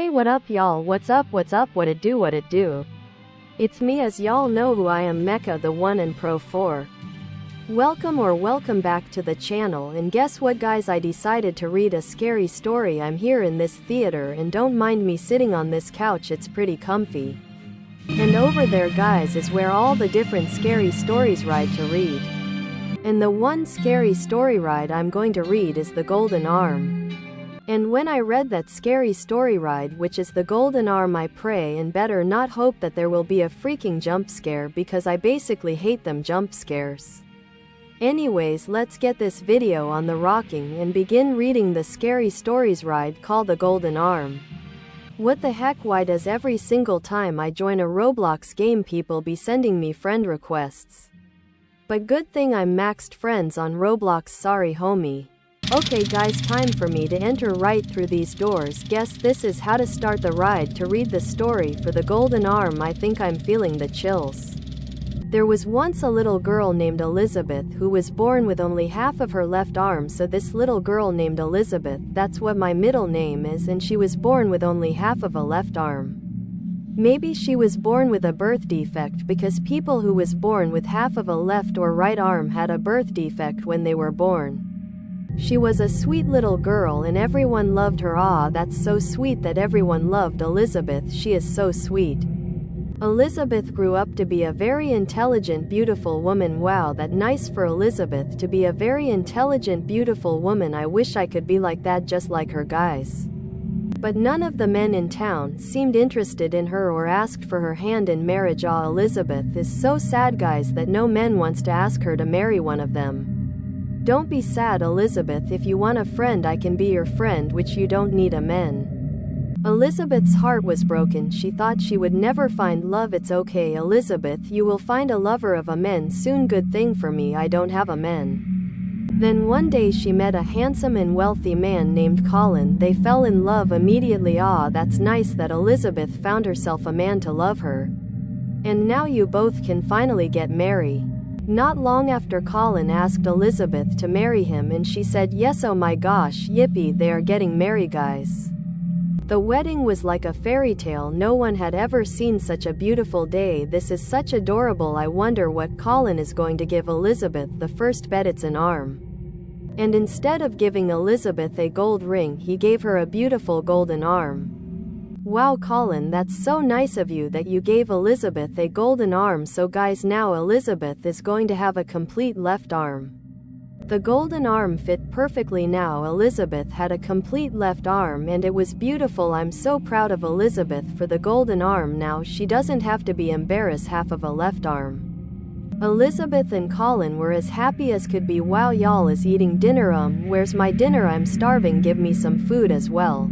Hey, what up y'all, what's up, what it do? It's me, as y'all know who I am, Mecha the one and Pro 4. Welcome back to the channel, and guess what guys, I decided to read a scary story. I'm here in this theater, and don't mind me sitting on this couch, it's pretty comfy. And over there guys is where all the different scary stories ride to read. And the one scary story ride I'm going to read is the Golden Arm. And when I read that scary story ride, which is the Golden Arm, I pray and better not hope that there will be a freaking jump scare, because I basically hate them jump scares. Anyways, let's get this video on the rocking and begin reading the scary stories ride called the Golden Arm. What the heck, why does every single time I join a Roblox game people be sending me friend requests? But good thing I'm maxed friends on Roblox, sorry homie. Okay guys, time for me to enter right through these doors. Guess this is how to start the ride to read the story for the Golden Arm. I think I'm feeling the chills. There was once a little girl named Elizabeth who was born with only half of her left arm. So this little girl named Elizabeth, that's what my middle name is, and she was born with only half of a left arm. Maybe she was born with a birth defect, because people who was born with half of a left or right arm had a birth defect when they were born. She was a sweet little girl and everyone loved her. Ah, that's so sweet that everyone loved Elizabeth, she is so sweet. Elizabeth grew up to be a very intelligent, beautiful woman. Wow, that nice for Elizabeth to be a very intelligent, beautiful woman. I wish I could be like that, just like her guys. But none of the men in town seemed interested in her or asked for her hand in marriage. Ah, Elizabeth is so sad guys that no man wants to ask her to marry one of them. Don't be sad Elizabeth, if you want a friend I can be your friend, which you don't need a man. Elizabeth's heart was broken, she thought she would never find love. It's okay Elizabeth, you will find a lover of a man soon. Good thing for me I don't have a man. Then one day she met a handsome and wealthy man named Colin. They fell in love immediately. Ah, that's nice that Elizabeth found herself a man to love her. And now you both can finally get married. Not long after, Colin asked Elizabeth to marry him and she said yes. Oh my gosh, yippee, they are getting married guys. The wedding was like a fairy tale. No one had ever seen such a beautiful day. This is such adorable. I wonder what Colin is going to give Elizabeth. The first bet it's an arm. And instead of giving Elizabeth a gold ring, he gave her a beautiful golden arm. Wow Colin, that's so nice of you that you gave Elizabeth a golden arm. So guys, now Elizabeth is going to have a complete left arm. The golden arm fit perfectly. Now Elizabeth had a complete left arm and it was beautiful. I'm so proud of Elizabeth for the golden arm. Now she doesn't have to be embarrassed half of a left arm. Elizabeth and Colin were as happy as could be. Wow, y'all is eating dinner. Where's my dinner? I'm starving, give me some food as well.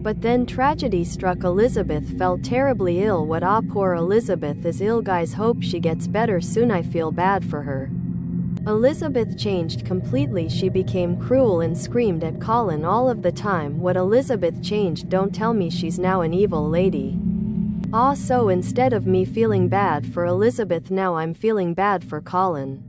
But then tragedy struck. Elizabeth fell terribly ill. What? Ah, poor Elizabeth is ill guys, hope she gets better soon. I feel bad for her. Elizabeth changed completely. She became cruel and screamed at Colin all of the time. What? Elizabeth changed? Don't tell me she's now an evil lady. Ah, so instead of me feeling bad for Elizabeth, now I'm feeling bad for Colin.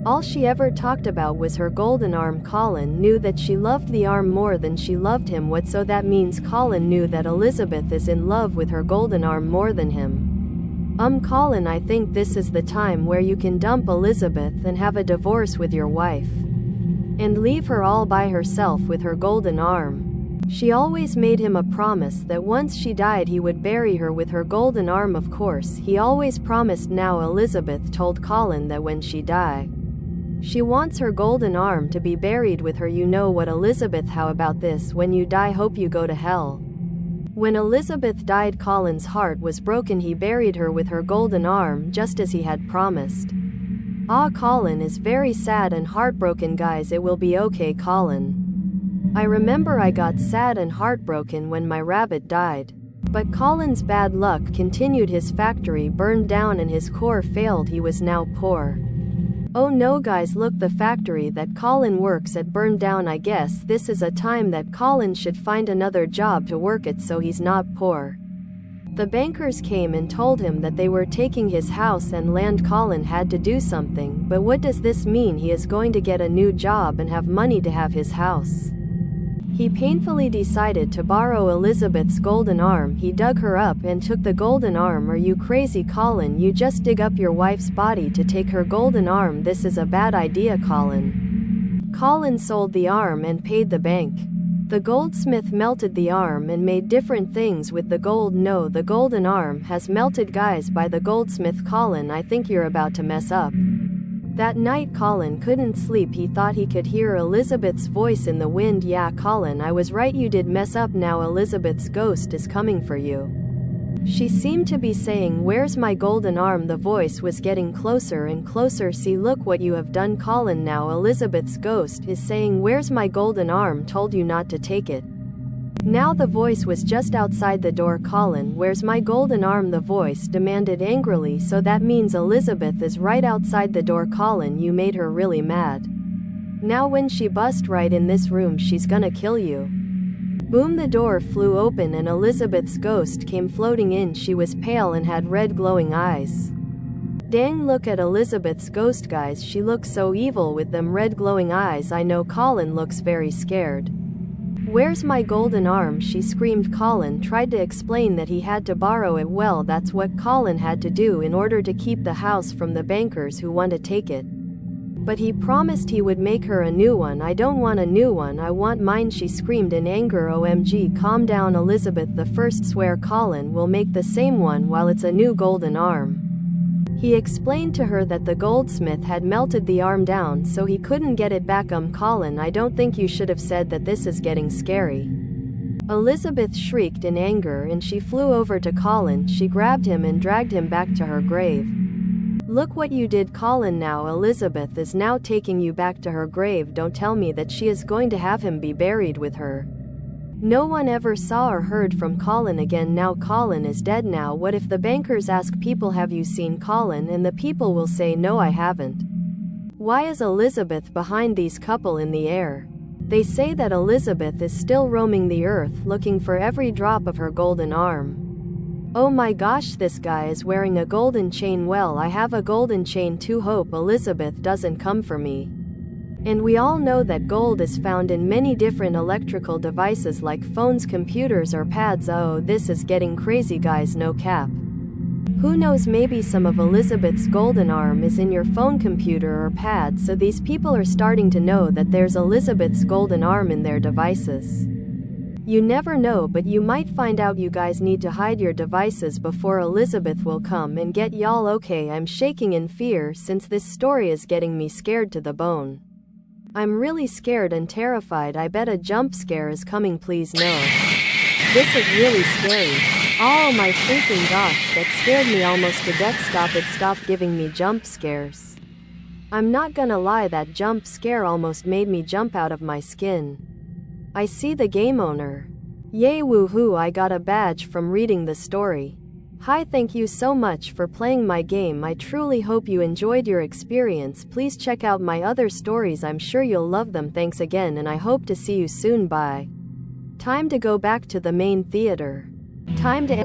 All she ever talked about was her golden arm. Colin knew that she loved the arm more than she loved him. What? So that means Colin knew that Elizabeth is in love with her golden arm more than him. Colin, I think this is the time where you can dump Elizabeth and have a divorce with your wife. And leave her all by herself with her golden arm. She always made him a promise that once she died he would bury her with her golden arm. Of course, he always promised. Now Elizabeth told Colin that when she died, she wants her golden arm to be buried with her. You know what Elizabeth, how about this? When you die, hope you go to hell. When Elizabeth died, Colin's heart was broken. He buried her with her golden arm just as he had promised. Ah, Colin is very sad and heartbroken guys. It will be okay Colin. I remember I got sad and heartbroken when my rabbit died. But Colin's bad luck continued. His factory burned down and his core failed. He was now poor. Oh no guys, look, the factory that Colin works at burned down. I guess this is a time that Colin should find another job to work at so he's not poor. The bankers came and told him that they were taking his house and land. Colin had to do something. But what does this mean? He is going to get a new job and have money to have his house. He painfully decided to borrow Elizabeth's golden arm. He dug her up and took the golden arm. Are you crazy, Colin? You just dig up your wife's body to take her golden arm. This is a bad idea, Colin. Colin sold the arm and paid the bank. The goldsmith melted the arm and made different things with the gold. No, the golden arm has melted, guys. By the goldsmith. Colin, I think you're about to mess up. That night Colin couldn't sleep. He thought he could hear Elizabeth's voice in the wind. Yeah, Colin, I was right, you did mess up. Now Elizabeth's ghost is coming for you. She seemed to be saying, where's my golden arm? The voice was getting closer and closer. See, look what you have done, Colin. Now Elizabeth's ghost is saying, where's my golden arm? Told you not to take it. Now the voice was just outside the door. Colin, where's my golden arm? The voice demanded angrily. So that means Elizabeth is right outside the door. Colin, you made her really mad. Now when she bust right in this room, she's gonna kill you. Boom, the door flew open and Elizabeth's ghost came floating in. She was pale and had red glowing eyes. Dang, look at Elizabeth's ghost, guys. She looks so evil with them red glowing eyes. I know Colin looks very scared. Where's my golden arm? She screamed. Colin tried to explain that he had to borrow it. Well, that's what Colin had to do in order to keep the house from the bankers who want to take it. But he promised he would make her a new one. I don't want a new one, I want mine, she screamed in anger. OMG, calm down, Elizabeth. The first swear Colin will make the same one while it's a new golden arm. He explained to her that the goldsmith had melted the arm down so he couldn't get it back. Colin, I don't think you should have said that. This is getting scary. Elizabeth shrieked in anger and she flew over to Colin. She grabbed him and dragged him back to her grave. Look what you did, Colin. Now Elizabeth is now taking you back to her grave. Don't tell me that she is going to have him be buried with her. No one ever saw or heard from Colin again. Now Colin is dead. Now what if the bankers ask people, have you seen Colin? And the people will say, no, I haven't. Why is Elizabeth behind these couple in the air? They say that Elizabeth is still roaming the earth looking for every drop of her golden arm. Oh my gosh, this guy is wearing a golden chain. Well, I have a golden chain too. Hope Elizabeth doesn't come for me. And we all know that gold is found in many different electrical devices like phones, computers, or pads. Oh, this is getting crazy, guys, no cap. Who knows, maybe some of Elizabeth's golden arm is in your phone, computer, or pad, so these people are starting to know that there's Elizabeth's golden arm in their devices. You never know, but you might find out. You guys need to hide your devices before Elizabeth will come and get y'all. Okay, I'm shaking in fear since this story is getting me scared to the bone. I'm really scared and terrified. I bet a jump scare is coming. Please no. This is really scary. Oh my freaking gosh, that scared me almost to death. Stop it, stop giving me jump scares. I'm not gonna lie, that jump scare almost made me jump out of my skin. I see the game owner. Yay, woohoo, I got a badge from reading the story. Hi, thank you so much for playing my game. I truly hope you enjoyed your experience. Please check out my other stories, I'm sure you'll love them. Thanks again and I hope to see you soon. Bye. Time to go back to the main theater. Time to